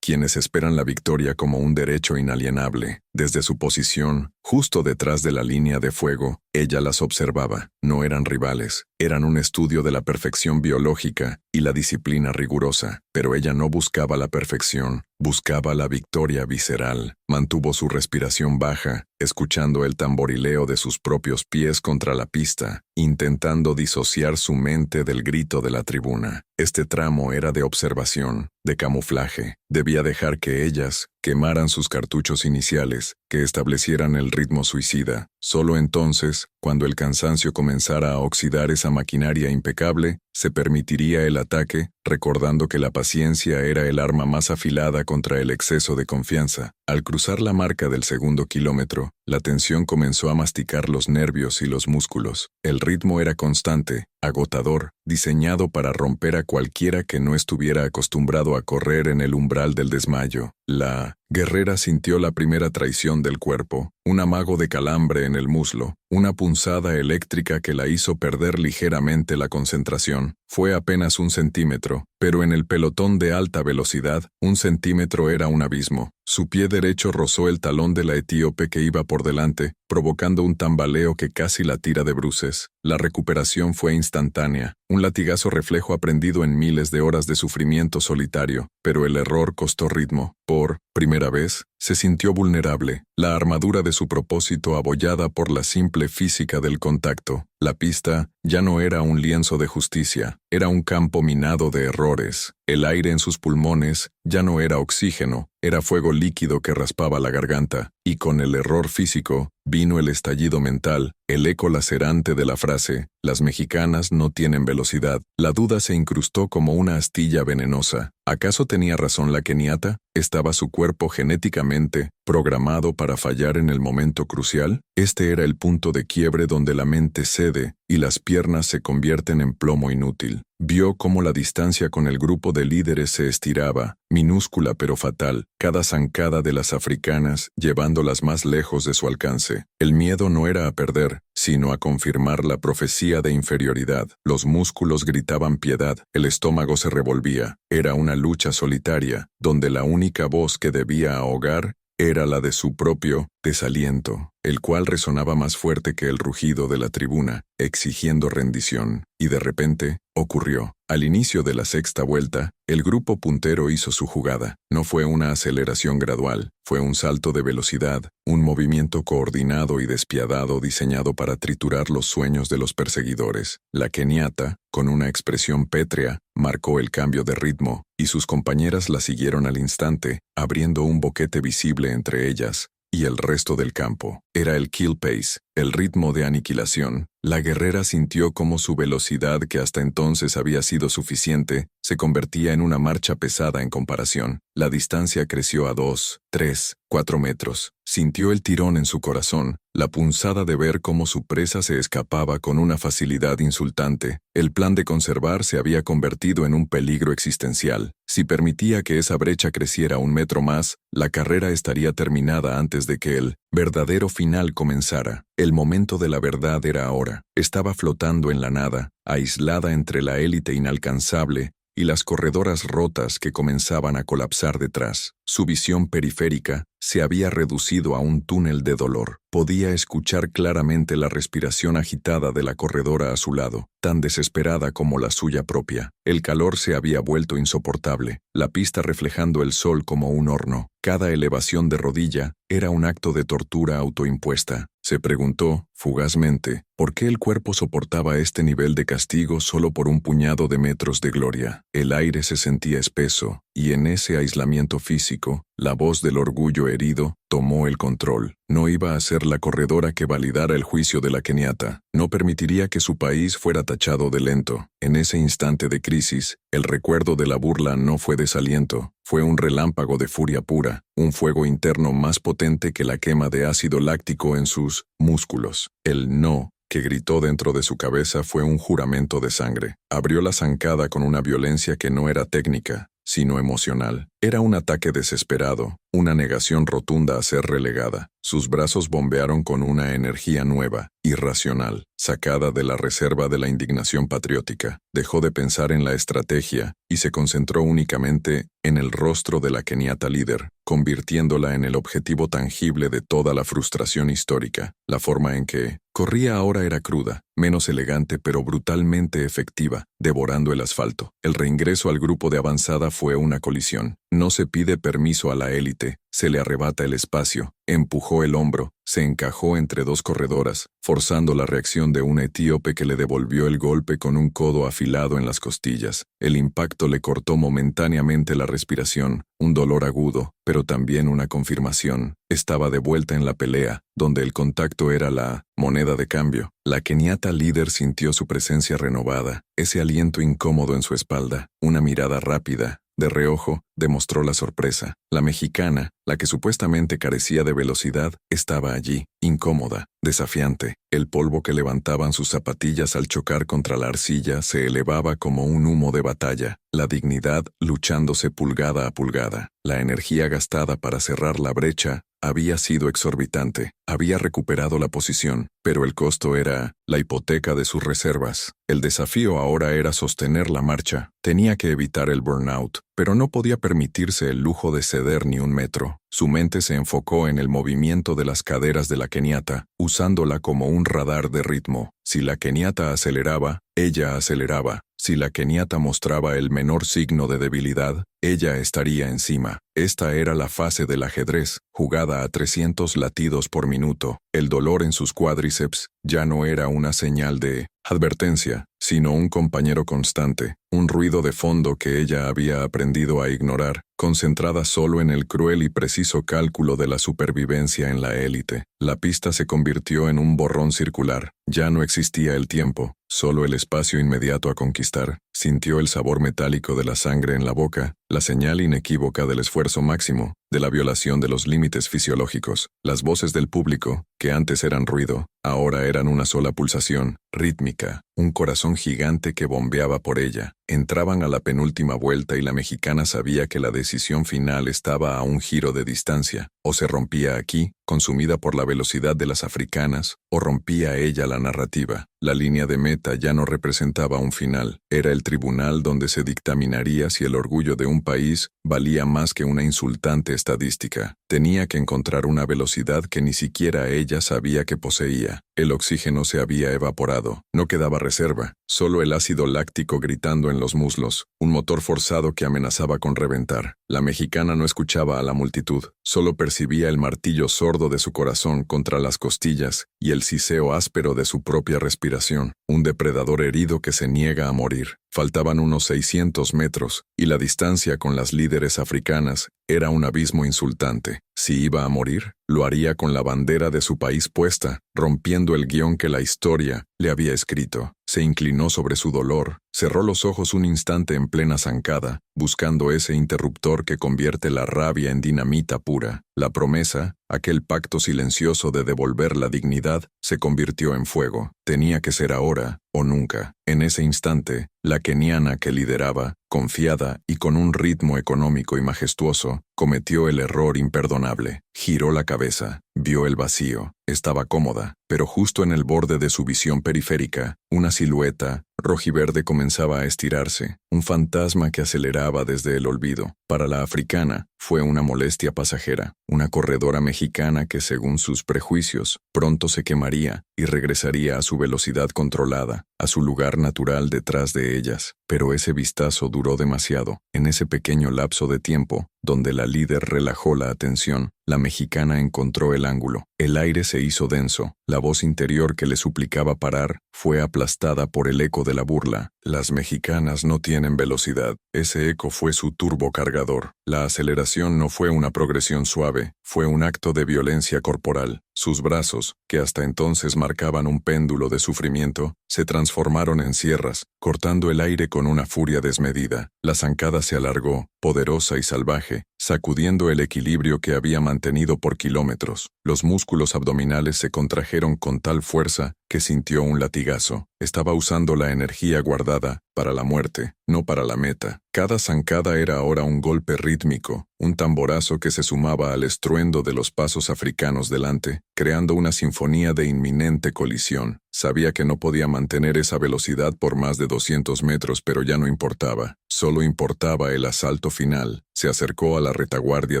quienes esperan la victoria como un derecho inalienable. Desde su posición, justo detrás de la línea de fuego, ella las observaba. No eran rivales, eran un estudio de la perfección biológica y la disciplina rigurosa. Pero ella no buscaba la perfección, buscaba la victoria visceral. Mantuvo su respiración baja, escuchando el tamborileo de sus propios pies contra la pista, intentando disociar su mente del grito de la tribuna. Este tramo era de observación, de camuflaje. Debía dejar que ellas quemaran sus cartuchos iniciales, que establecieran el ritmo suicida. Solo entonces, cuando el cansancio comenzara a oxidar esa maquinaria impecable, se permitiría el ataque, recordando que la paciencia era el arma más afilada contra el exceso de confianza. Al cruzar la marca del segundo kilómetro, la tensión comenzó a masticar los nervios y los músculos. El ritmo era constante, agotador, diseñado para romper a cualquiera que no estuviera acostumbrado a correr en el umbral del desmayo. La guerrera sintió la primera traición del cuerpo, un amago de calambre en el muslo, una punzada eléctrica que la hizo perder ligeramente la concentración. Fue apenas 1 centímetro, pero en el pelotón de alta velocidad, 1 centímetro era un abismo. Su pie derecho rozó el talón de la etíope que iba por delante, provocando un tambaleo que casi la tira de bruces. La recuperación fue instantánea, un latigazo reflejo aprendido en miles de horas de sufrimiento solitario, pero el error costó ritmo. Por primera vez, se sintió vulnerable, la armadura de su propósito abollada por la simple física del contacto. La pista ya no era un lienzo de justicia, era un campo minado de errores. El aire en sus pulmones ya no era oxígeno, era fuego líquido que raspaba la garganta, y con el error físico vino el estallido mental, el eco lacerante de la frase, las mexicanas no tienen velocidad. La duda se incrustó como una astilla venenosa. ¿Acaso tenía razón la keniata? ¿Estaba su cuerpo genéticamente programado para fallar en el momento crucial? Este era el punto de quiebre donde la mente cede y las piernas se convierten en plomo inútil. Vio cómo la distancia con el grupo de líderes se estiraba, minúscula pero fatal, cada zancada de las africanas llevándolas más lejos de su alcance. El miedo no era a perder, sino a confirmar la profecía de inferioridad. Los músculos gritaban piedad, el estómago se revolvía. Era una lucha solitaria, donde la única voz que debía ahogar era la de su propio desaliento, el cual resonaba más fuerte que el rugido de la tribuna, exigiendo rendición. Y de repente, ocurrió. Al inicio de la sexta vuelta, el grupo puntero hizo su jugada. No fue una aceleración gradual, fue un salto de velocidad, un movimiento coordinado y despiadado diseñado para triturar los sueños de los perseguidores. La keniata, con una expresión pétrea, marcó el cambio de ritmo, y sus compañeras la siguieron al instante, abriendo un boquete visible entre ellas y el resto del campo. Era el kill pace, el ritmo de aniquilación. La guerrera sintió cómo su velocidad, que hasta entonces había sido suficiente, se convertía en una marcha pesada en comparación. La distancia creció a 2, 3, 4 metros. Sintió el tirón en su corazón, la punzada de ver cómo su presa se escapaba con una facilidad insultante. El plan de conservar se había convertido en un peligro existencial. Si permitía que esa brecha creciera un metro más, la carrera estaría terminada antes de que el verdadero final comenzara. El momento de la verdad era ahora. Estaba flotando en la nada, aislada entre la élite inalcanzable y las corredoras rotas que comenzaban a colapsar detrás. Su visión periférica se había reducido a un túnel de dolor. Podía escuchar claramente la respiración agitada de la corredora a su lado, tan desesperada como la suya propia. El calor se había vuelto insoportable, la pista reflejando el sol como un horno. Cada elevación de rodilla era un acto de tortura autoimpuesta. Se preguntó, fugazmente, por qué el cuerpo soportaba este nivel de castigo solo por un puñado de metros de gloria. El aire se sentía espeso, y en ese aislamiento físico, la voz del orgullo herido tomó el control. No iba a ser la corredora que validara el juicio de la keniata. No permitiría que su país fuera tachado de lento. En ese instante de crisis, el recuerdo de la burla no fue desaliento. Fue un relámpago de furia pura, un fuego interno más potente que la quema de ácido láctico en sus músculos. El no que gritó dentro de su cabeza fue un juramento de sangre. Abrió la zancada con una violencia que no era técnica, sino emocional. Era un ataque desesperado, una negación rotunda a ser relegada. Sus brazos bombearon con una energía nueva, irracional, sacada de la reserva de la indignación patriótica. Dejó de pensar en la estrategia y se concentró únicamente en el rostro de la keniata líder, convirtiéndola en el objetivo tangible de toda la frustración histórica. La forma en que corría ahora era cruda, menos elegante pero brutalmente efectiva, devorando el asfalto. El reingreso al grupo de avanzada fue una colisión. No se pide permiso a la élite, se le arrebata el espacio. Empujó el hombro, se encajó entre dos corredoras, forzando la reacción de un etíope que le devolvió el golpe con un codo afilado en las costillas. El impacto le cortó momentáneamente la respiración, un dolor agudo, pero también una confirmación. Estaba de vuelta en la pelea, donde el contacto era la moneda de cambio. La keniata líder sintió su presencia renovada, ese aliento incómodo en su espalda, una mirada rápida. De reojo, demostró la sorpresa. La mexicana, la que supuestamente carecía de velocidad, estaba allí, incómoda, desafiante. El polvo que levantaban sus zapatillas al chocar contra la arcilla se elevaba como un humo de batalla, la dignidad luchándose pulgada a pulgada. La energía gastada para cerrar la brecha había sido exorbitante. Había recuperado la posición, pero el costo era la hipoteca de sus reservas. El desafío ahora era sostener la marcha. Tenía que evitar el burnout, pero no podía perder permitirse el lujo de ceder ni un metro. Su mente se enfocó en el movimiento de las caderas de la keniata, usándola como un radar de ritmo. Si la keniata aceleraba, ella aceleraba. Si la keniata mostraba el menor signo de debilidad, ella estaría encima. Esta era la fase del ajedrez, jugada a 300 latidos por minuto. El dolor en sus cuádriceps ya no era una señal de advertencia, sino un compañero constante, un ruido de fondo que ella había aprendido a ignorar, concentrada solo en el cruel y preciso cálculo de la supervivencia en la élite. La pista se convirtió en un borrón circular. Ya no existía el tiempo, solo el espacio inmediato a conquistar. Sintió el sabor metálico de la sangre en la boca, la señal inequívoca del esfuerzo máximo, de la violación de los límites fisiológicos. Las voces del público, que antes eran ruido, ahora eran una sola pulsación, rítmica, un corazón gigante que bombeaba por ella. Entraban a la penúltima vuelta y la mexicana sabía que la decisión final estaba a un giro de distancia. O se rompía aquí, consumida por la velocidad de las africanas, o rompía ella la narrativa. La línea de meta ya no representaba un final, era el tribunal donde se dictaminaría si el orgullo de un país valía más que una insultante estadística. Tenía que encontrar una velocidad que ni siquiera ella sabía que poseía. El oxígeno se había evaporado, no quedaba reserva, solo el ácido láctico gritando en los muslos, un motor forzado que amenazaba con reventar. La mexicana no escuchaba a la multitud, solo percibía el martillo sordo de su corazón contra las costillas y el siseo áspero de su propia respiración, un depredador herido que se niega a morir. Faltaban unos 600 metros, y la distancia con las líderes africanas era un abismo insultante. Si iba a morir, lo haría con la bandera de su país puesta, rompiendo el guión que la historia le había escrito. Se inclinó sobre su dolor, cerró los ojos un instante en plena zancada, buscando ese interruptor que convierte la rabia en dinamita pura. La promesa, aquel pacto silencioso de devolver la dignidad, se convirtió en fuego. Tenía que ser ahora o nunca. En ese instante, la keniana que lideraba, confiada y con un ritmo económico y majestuoso, cometió el error imperdonable. Giró la cabeza, vio el vacío. Estaba cómoda, pero justo en el borde de su visión periférica, una silueta rojiverde comenzaba a estirarse, un fantasma que aceleraba desde el olvido. Para la africana, fue una molestia pasajera, una corredora mexicana que, según sus prejuicios, pronto se quemaría y regresaría a su velocidad controlada, a su lugar natural detrás de ellas. Pero ese vistazo duró demasiado. En ese pequeño lapso de tiempo, donde la líder relajó la atención, la mexicana encontró el ángulo. El aire se hizo denso. La voz interior que le suplicaba parar fue aplastada por el eco de la burla. Las mexicanas no tienen velocidad. Ese eco fue su turbocargador. La aceleración no fue una progresión suave, fue un acto de violencia corporal. Sus brazos, que hasta entonces marcaban un péndulo de sufrimiento, se transformaron en sierras, cortando el aire con una furia desmedida. La zancada se alargó, poderosa y salvaje, sacudiendo el equilibrio que había mantenido por kilómetros. Los músculos abdominales se contrajeron con tal fuerza que sintió un latigazo. Estaba usando la energía guardada para la muerte, no para la meta. Cada zancada era ahora un golpe rítmico, un tamborazo que se sumaba al estruendo de los pasos africanos delante, creando una sinfonía de inminente colisión. Sabía que no podía mantener esa velocidad por más de 200 metros, pero ya no importaba. Solo importaba el asalto final. Se acercó a la retaguardia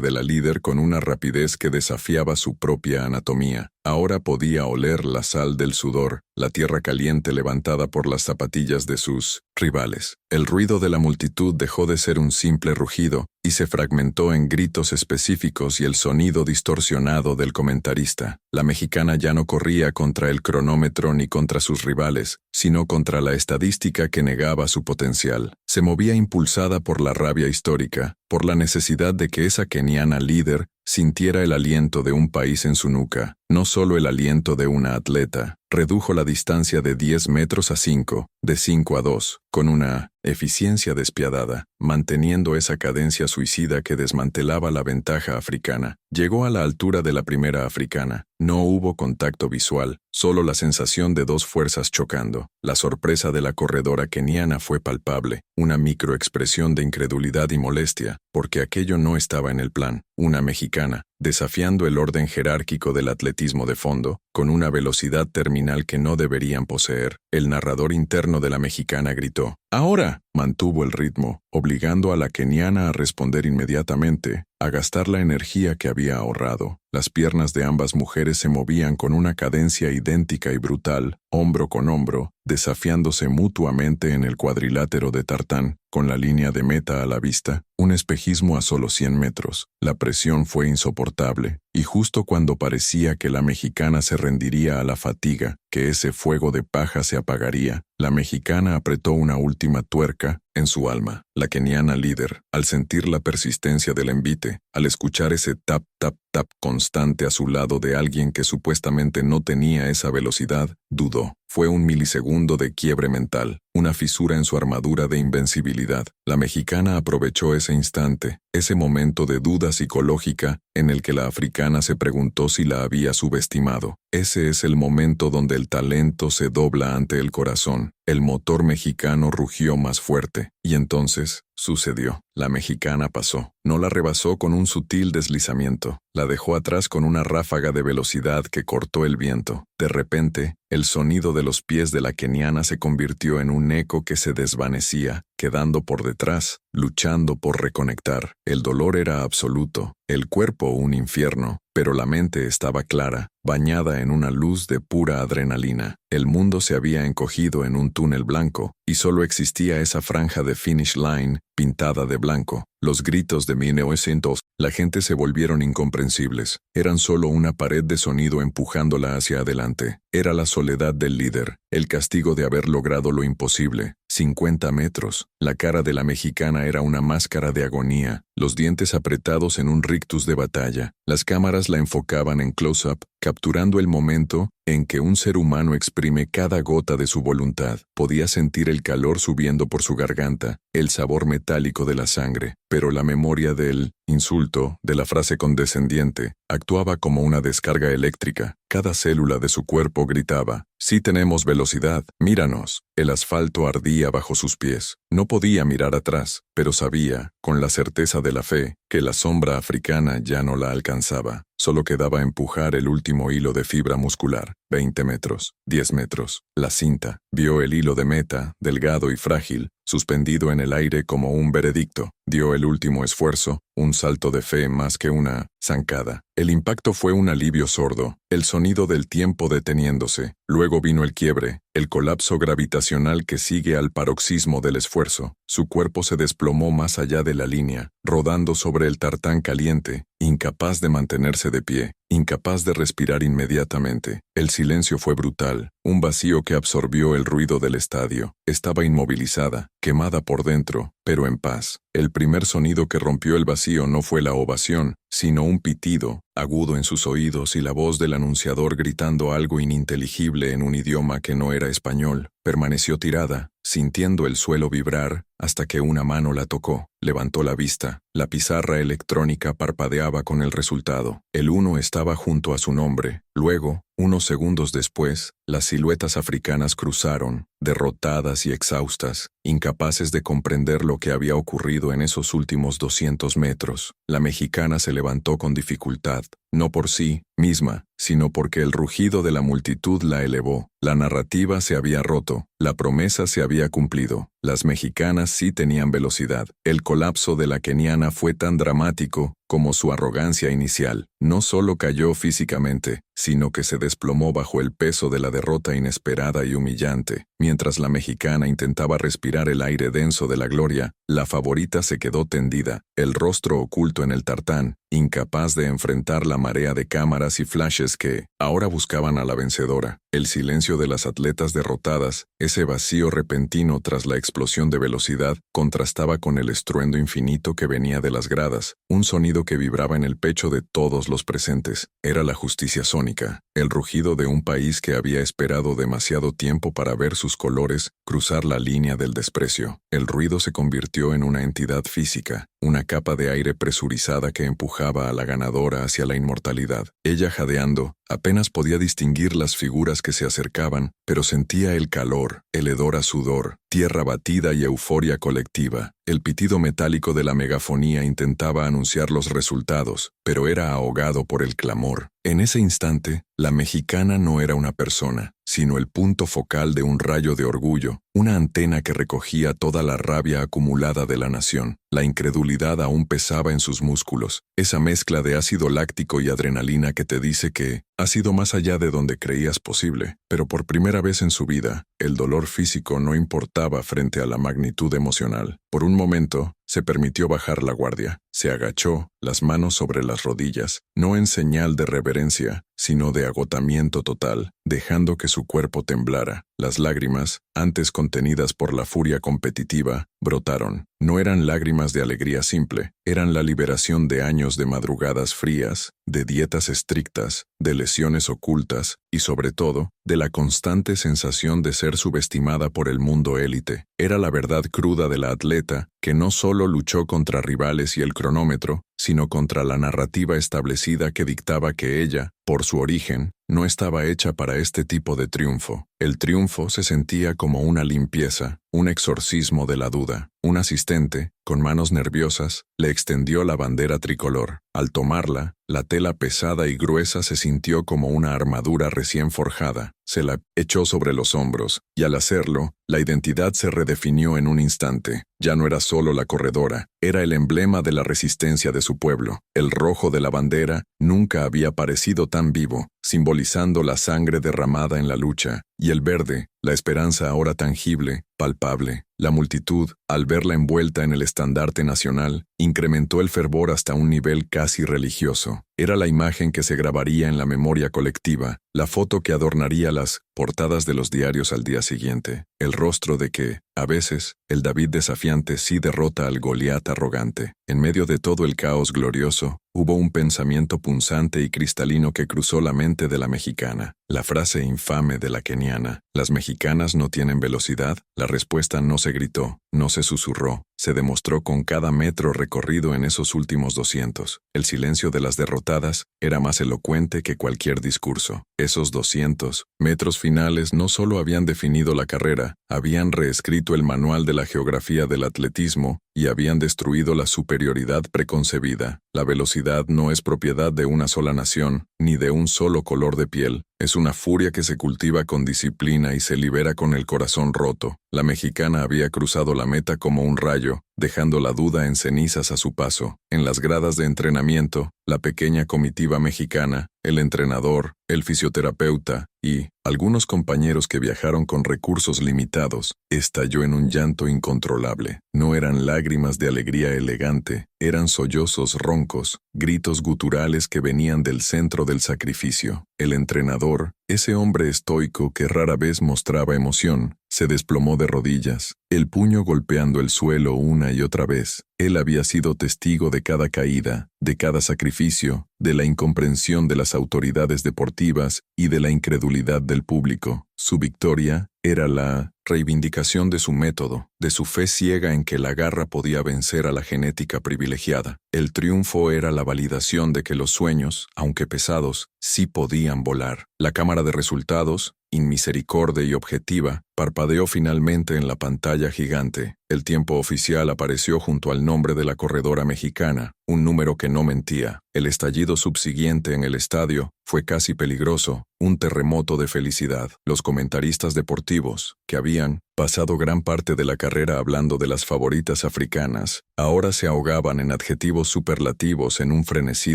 de la líder con una rapidez que desafiaba su propia anatomía. Ahora podía oler la sal del sudor, la tierra caliente levantada por las zapatillas de sus rivales. El ruido de la multitud dejó de ser un simple rugido y se fragmentó en gritos específicos y el sonido distorsionado del comentarista. La mexicana ya no corría contra el cronómetro ni contra sus rivales, sino contra la estadística que negaba su potencial. Se movía impulsada por la rabia histórica, por la necesidad de que esa keniana líder sintiera el aliento de un país en su nuca, no solo el aliento de una atleta. Redujo la distancia de 10 metros a 5, de 5 a 2, con una eficiencia despiadada, manteniendo esa cadencia suicida que desmantelaba la ventaja africana. Llegó a la altura de la primera africana. No hubo contacto visual, solo la sensación de dos fuerzas chocando. La sorpresa de la corredora keniana fue palpable, una microexpresión de incredulidad y molestia, porque aquello no estaba en el plan. Una mexicana, desafiando el orden jerárquico del atletismo de fondo, con una velocidad terminal que no deberían poseer. El narrador interno de la mexicana gritó, ¡ahora! Mantuvo el ritmo, obligando a la keniana a responder inmediatamente, a gastar la energía que había ahorrado. Las piernas de ambas mujeres se movían con una cadencia idéntica y brutal, hombro con hombro, desafiándose mutuamente en el cuadrilátero de tartán, con la línea de meta a la vista, un espejismo a solo 100 metros. La presión fue insoportable, y justo cuando parecía que la mexicana se rendiría a la fatiga, que ese fuego de paja se apagaría, la mexicana apretó una última tuerca en su alma. La keniana líder, al sentir la persistencia del envite, al escuchar ese tap, tap, tap constante a su lado de alguien que supuestamente no tenía esa velocidad, dudó. Fue un milisegundo de quiebre mental, una fisura en su armadura de invencibilidad. La mexicana aprovechó ese instante, ese momento de duda psicológica en el que la africana se preguntó si la había subestimado. Ese es el momento donde el talento se dobla ante el corazón. El motor mexicano rugió más fuerte, y entonces sucedió. La mexicana pasó. No la rebasó con un sutil deslizamiento. La dejó atrás con una ráfaga de velocidad que cortó el viento. De repente, el sonido de los pies de la keniana se convirtió en un eco que se desvanecía, quedando por detrás, luchando por reconectar. El dolor era absoluto, el cuerpo un infierno, pero la mente estaba clara, bañada en una luz de pura adrenalina. El mundo se había encogido en un túnel blanco, y solo existía esa franja de finish line, pintada de blanco. Los gritos de 1900, la gente se volvieron incomprensibles. Eran solo una pared de sonido empujándola hacia adelante. Era la soledad del líder, el castigo de haber logrado lo imposible. 50 metros. La cara de la mexicana era una máscara de agonía, los dientes apretados en un rictus de batalla. Las cámaras la enfocaban en close-up, capturando el momento en que un ser humano exprime cada gota de su voluntad. Podía sentir el calor subiendo por su garganta, el sabor metálico de la sangre, pero la memoria del insulto, de la frase condescendiente, actuaba como una descarga eléctrica. Cada célula de su cuerpo gritaba, «Sí tenemos velocidad, míranos». El asfalto ardía bajo sus pies. No podía mirar atrás, pero sabía, con la certeza de la fe, que la sombra africana ya no la alcanzaba. Solo quedaba empujar el último hilo de fibra muscular. 20 metros, 10 metros. La cinta. Vio el hilo de meta, delgado y frágil, suspendido en el aire como un veredicto. Dio el último esfuerzo, un salto de fe más que una zancada. El impacto fue un alivio sordo, el sonido del tiempo deteniéndose. Luego vino el quiebre, el colapso gravitacional que sigue al paroxismo del esfuerzo. Su cuerpo se desplomó más allá de la línea, rodando sobre el tartán caliente, incapaz de mantenerse de pie, incapaz de respirar inmediatamente. El silencio fue brutal, un vacío que absorbió el ruido del estadio. Estaba inmovilizada, quemada por dentro, pero en paz. El primer sonido que rompió el vacío no fue la ovación, sino un pitido, agudo en sus oídos y la voz del anunciador gritando algo ininteligible en un idioma que no era español. Permaneció tirada, sintiendo el suelo vibrar, hasta que una mano la tocó. Levantó la vista. La pizarra electrónica parpadeaba con el resultado. El 1 estaba junto a su nombre. Luego, unos segundos después, las siluetas africanas cruzaron, derrotadas y exhaustas, incapaces de comprender lo que había ocurrido en esos últimos 200 metros. La mexicana se levantó con dificultad, no por sí misma, sino porque el rugido de la multitud la elevó. La narrativa se había roto, la promesa se había cumplido. Las mexicanas sí tenían velocidad. El colapso de la keniana fue tan dramático como su arrogancia inicial. No solo cayó físicamente, sino que se desplomó bajo el peso de la derrota inesperada y humillante. Mientras la mexicana intentaba respirar el aire denso de la gloria, la favorita se quedó tendida, el rostro oculto en el tartán, incapaz de enfrentar la marea de cámaras y flashes que ahora buscaban a la vencedora. El silencio de las atletas derrotadas, ese vacío repentino tras la explosión de velocidad, contrastaba con el estruendo infinito que venía de las gradas, un sonido que vibraba en el pecho de todos los presentes. Era la justicia sónica, el rugido de un país que había esperado demasiado tiempo para ver sus colores cruzar la línea del desprecio. El ruido se convirtió en una entidad física, una capa de aire presurizada que empujaba a la ganadora hacia la inmortalidad. Ella jadeando, Apenas podía distinguir las figuras que se acercaban, pero sentía el calor, el hedor a sudor, tierra batida y euforia colectiva. El pitido metálico de la megafonía intentaba anunciar los resultados, pero era ahogado por el clamor. En ese instante, la mexicana no era una persona, sino el punto focal de un rayo de orgullo, una antena que recogía toda la rabia acumulada de la nación. La incredulidad aún pesaba en sus músculos, esa mezcla de ácido láctico y adrenalina que te dice que has ido más allá de donde creías posible. Pero por primera vez en su vida, el dolor físico no importaba frente a la magnitud emocional. Por un momento, se permitió bajar la guardia. Se agachó, las manos sobre las rodillas, no en señal de reverencia, sino de agotamiento total, dejando que su cuerpo temblara. Las lágrimas, antes contenidas por la furia competitiva, brotaron. No eran lágrimas de alegría simple, eran la liberación de años de madrugadas frías, de dietas estrictas, de lesiones ocultas y, sobre todo, de la constante sensación de ser subestimada por el mundo élite. Era la verdad cruda de la atleta, que no solo luchó contra rivales y el cronómetro, sino contra la narrativa establecida que dictaba que ella, por su origen, no estaba hecha para este tipo de triunfo. El triunfo se sentía como una limpieza, un exorcismo de la duda. Un asistente, con manos nerviosas, le extendió la bandera tricolor. Al tomarla, la tela pesada y gruesa se sintió como una armadura recién forjada. Se la echó sobre los hombros, y al hacerlo, la identidad se redefinió en un instante. Ya no era solo la corredora, era el emblema de la resistencia de su pueblo. El rojo de la bandera nunca había parecido tan vivo, simbolizando la sangre derramada en la lucha, y el verde, la esperanza ahora tangible, palpable. La multitud, al verla envuelta en el estandarte nacional, incrementó el fervor hasta un nivel casi religioso. Era la imagen que se grabaría en la memoria colectiva, la foto que adornaría las portadas de los diarios al día siguiente, el rostro de que, a veces, el David desafiante sí derrota al Goliat arrogante. En medio de todo el caos glorioso, hubo un pensamiento punzante y cristalino que cruzó la mente de la mexicana. La frase infame de la keniana, «Las mexicanas no tienen velocidad», la respuesta no se gritó, no se susurró, se demostró con cada metro recorrido en esos últimos 200. El silencio de las derrotadas era más elocuente que cualquier discurso. Esos 200 metros finales no solo habían definido la carrera, habían reescrito el manual de la geografía del atletismo y habían destruido la superioridad preconcebida. La velocidad no es propiedad de una sola nación, ni de un solo color de piel. Es una furia que se cultiva con disciplina y se libera con el corazón roto. La mexicana había cruzado la meta como un rayo, dejando la duda en cenizas a su paso. En las gradas de entrenamiento, la pequeña comitiva mexicana, el entrenador, el fisioterapeuta y algunos compañeros que viajaron con recursos limitados, estalló en un llanto incontrolable. No eran lágrimas de alegría elegante, eran sollozos roncos, gritos guturales que venían del centro del sacrificio. El entrenador, ese hombre estoico que rara vez mostraba emoción, se desplomó de rodillas, el puño golpeando el suelo una y otra vez. Él había sido testigo de cada caída, de cada sacrificio, de la incomprensión de las autoridades deportivas y de la incredulidad del público. Su victoria era la reivindicación de su método, de su fe ciega en que la garra podía vencer a la genética privilegiada. El triunfo era la validación de que los sueños, aunque pesados, sí podían volar. La cámara de resultados, inmisericordia y objetiva, parpadeó finalmente en la pantalla gigante. El tiempo oficial apareció junto al nombre de la corredora mexicana, un número que no mentía. El estallido subsiguiente en el estadio fue casi peligroso, un terremoto de felicidad. Los comentaristas deportivos, que habían pasado gran parte de la carrera hablando de las favoritas africanas, ahora se ahogaban en adjetivos superlativos en un frenesí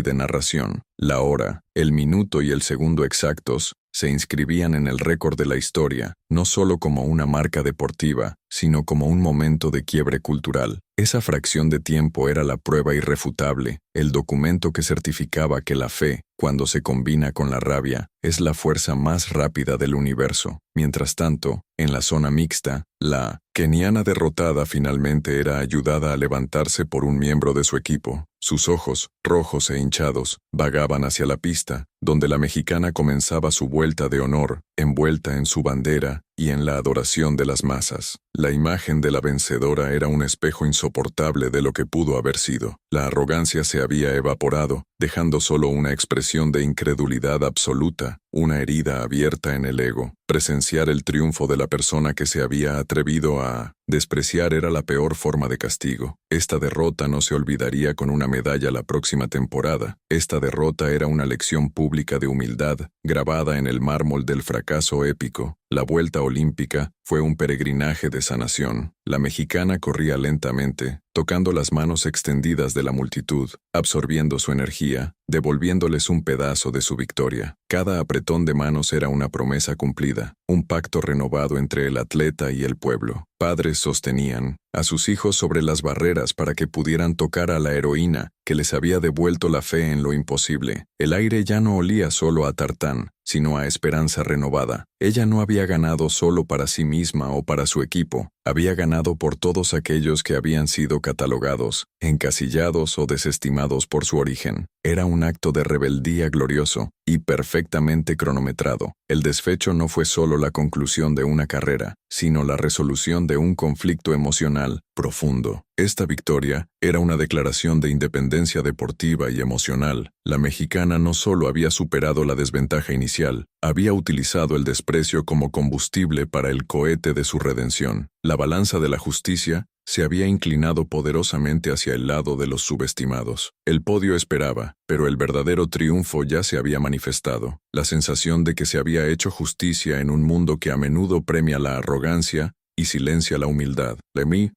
de narración. La hora, el minuto y el segundo exactos se inscribían en el récord de la historia, no solo como una marca deportiva, sino como un momento de quiebre cultural. Esa fracción de tiempo era la prueba irrefutable, el documento que certificaba que la fe, cuando se combina con la rabia, es la fuerza más rápida del universo. Mientras tanto, en la zona mixta, la keniana derrotada finalmente era ayudada a levantarse por un miembro de su equipo. Sus ojos, rojos e hinchados, vagaban hacia la pista, donde la mexicana comenzaba su vuelta de honor, envuelta en su bandera y en la adoración de las masas. La imagen de la vencedora era un espejo insoportable insoportable de lo que pudo haber sido. La arrogancia se había evaporado, dejando solo una expresión de incredulidad absoluta, una herida abierta en el ego. Presenciar el triunfo de la persona que se había atrevido a despreciar era la peor forma de castigo. Esta derrota no se olvidaría con una medalla la próxima temporada. Esta derrota era una lección pública de humildad, grabada en el mármol del fracaso épico. La vuelta olímpica fue un peregrinaje de sanación. La mexicana corría lentamente, tocando las manos extendidas de la multitud, absorbiendo su energía, devolviéndoles un pedazo de su victoria. Cada apretón de manos era una promesa cumplida, un pacto renovado entre el atleta y el pueblo. Padres sostenían a sus hijos sobre las barreras para que pudieran tocar a la heroína que les había devuelto la fe en lo imposible. El aire ya no olía solo a tartán, sino a esperanza renovada. Ella no había ganado solo para sí misma o para su equipo, había ganado por todos aquellos que habían sido catalogados, encasillados o desestimados por su origen. Era un acto de rebeldía glorioso y perfectamente cronometrado. El desfecho no fue solo la conclusión de una carrera, sino la resolución de un conflicto emocional profundo. Esta victoria era una declaración de independencia deportiva y emocional. La mexicana no solo había superado la desventaja inicial, había utilizado el desprecio como combustible para el cohete de su redención. La balanza de la justicia se había inclinado poderosamente hacia el lado de los subestimados. El podio esperaba, pero el verdadero triunfo ya se había manifestado. La sensación de que se había hecho justicia en un mundo que a menudo premia la arrogancia y silencia la humildad.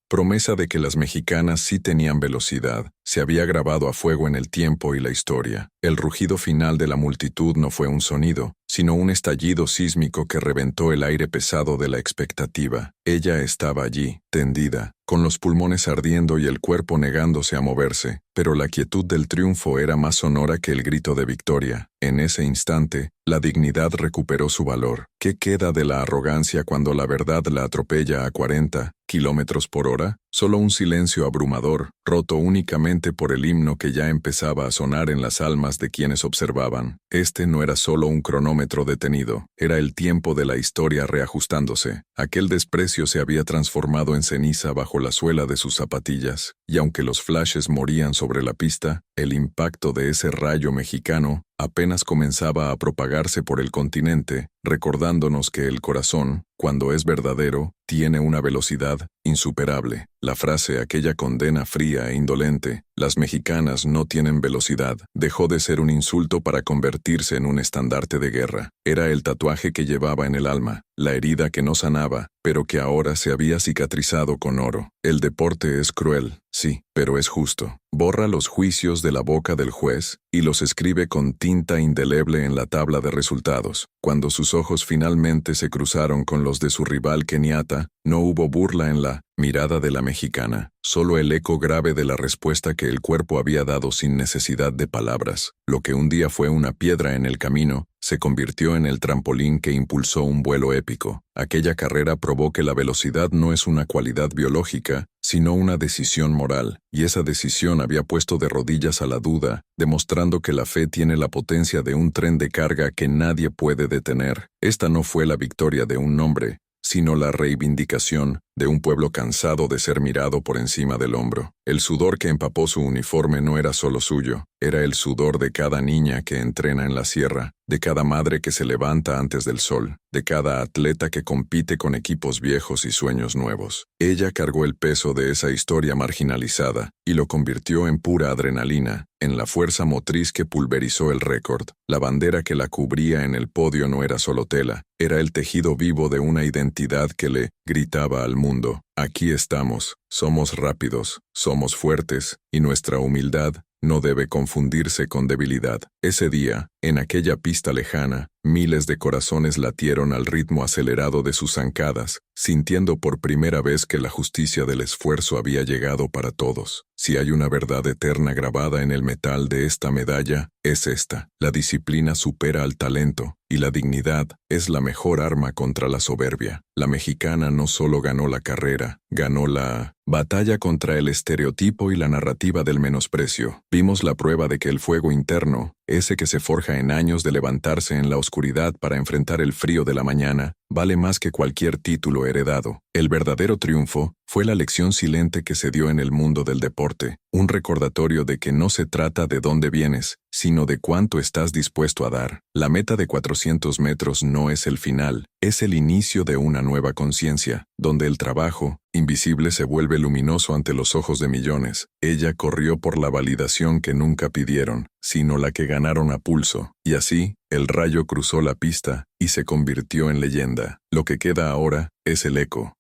Promesa de que las mexicanas sí tenían velocidad, se había grabado a fuego en el tiempo y la historia. El rugido final de la multitud no fue un sonido, sino un estallido sísmico que reventó el aire pesado de la expectativa. Ella estaba allí, tendida, con los pulmones ardiendo y el cuerpo negándose a moverse, pero la quietud del triunfo era más sonora que el grito de victoria. En ese instante, la dignidad recuperó su valor. ¿Qué queda de la arrogancia cuando la verdad la atropella a 40 kilómetros por hora? Solo un silencio abrumador, roto únicamente por el himno que ya empezaba a sonar en las almas de quienes observaban. Este no era solo un cronómetro detenido, era el tiempo de la historia reajustándose. Aquel desprecio se había transformado en ceniza bajo la suela de sus zapatillas, y aunque los flashes morían sobre la pista, el impacto de ese rayo mexicano apenas comenzaba a propagarse por el continente, recordándonos que el corazón, cuando es verdadero, tiene una velocidad insuperable. La frase, aquella condena fría e indolente, las mexicanas no tienen velocidad, dejó de ser un insulto para convertirse en un estandarte de guerra. Era el tatuaje que llevaba en el alma, la herida que no sanaba, pero que ahora se había cicatrizado con oro. El deporte es cruel, sí, pero es justo. Borra los juicios de la boca del juez y los escribe con tinta indeleble en la tabla de resultados. Cuando sus ojos finalmente se cruzaron con los de su rival keniata, no hubo burla en la mirada de la mexicana, solo el eco grave de la respuesta que el cuerpo había dado sin necesidad de palabras. Lo que un día fue una piedra en el camino, se convirtió en el trampolín que impulsó un vuelo épico. Aquella carrera probó que la velocidad no es una cualidad biológica, sino una decisión moral, y esa decisión había puesto de rodillas a la duda, demostrando que la fe tiene la potencia de un tren de carga que nadie puede detener. Esta no fue la victoria de un hombre, sino la reivindicación de un pueblo cansado de ser mirado por encima del hombro. El sudor que empapó su uniforme no era solo suyo, era el sudor de cada niña que entrena en la sierra, de cada madre que se levanta antes del sol, de cada atleta que compite con equipos viejos y sueños nuevos. Ella cargó el peso de esa historia marginalizada y lo convirtió en pura adrenalina, en la fuerza motriz que pulverizó el récord. La bandera que la cubría en el podio no era solo tela, era el tejido vivo de una identidad que le gritaba al mundo: aquí estamos, somos rápidos, somos fuertes, y nuestra humildad no debe confundirse con debilidad. Ese día, en aquella pista lejana, miles de corazones latieron al ritmo acelerado de sus zancadas, sintiendo por primera vez que la justicia del esfuerzo había llegado para todos. Si hay una verdad eterna grabada en el metal de esta medalla, es esta: la disciplina supera al talento, y la dignidad es la mejor arma contra la soberbia. La mexicana no solo ganó la carrera, ganó la batalla contra el estereotipo y la narrativa del menosprecio. Vimos la prueba de que el fuego interno ese que se forja en años de levantarse en la oscuridad para enfrentar el frío de la mañana, vale más que cualquier título heredado. El verdadero triunfo fue la lección silente que se dio en el mundo del deporte, un recordatorio de que no se trata de dónde vienes, sino de cuánto estás dispuesto a dar. La meta de 400 metros no es el final, es el inicio de una nueva conciencia, donde el trabajo, invisible, se vuelve luminoso ante los ojos de millones. Ella corrió por la validación que nunca pidieron, sino la que ganaron a pulso, y así, el rayo cruzó la pista y se convirtió en leyenda. Lo que queda ahora es el eco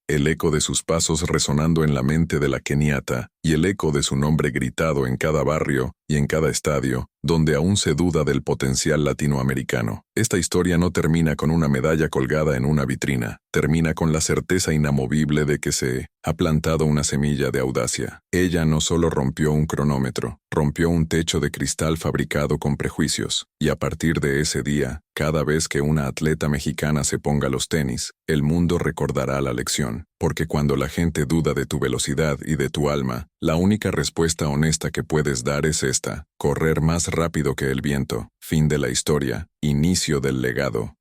de sus pasos resonando en la mente de la keniata, y el eco de su nombre gritado en cada barrio y en cada estadio, donde aún se duda del potencial latinoamericano. Esta historia no termina con una medalla colgada en una vitrina, termina con la certeza inamovible de que se ha plantado una semilla de audacia. Ella no solo rompió un cronómetro, rompió un techo de cristal fabricado con prejuicios, y a partir de ese día, cada vez que una atleta mexicana se ponga los tenis, el mundo recordará la lección, porque cuando la gente duda de tu velocidad y de tu alma, la única respuesta honesta que puedes dar es esta: correr más rápido que el viento. Fin de la historia, inicio del legado.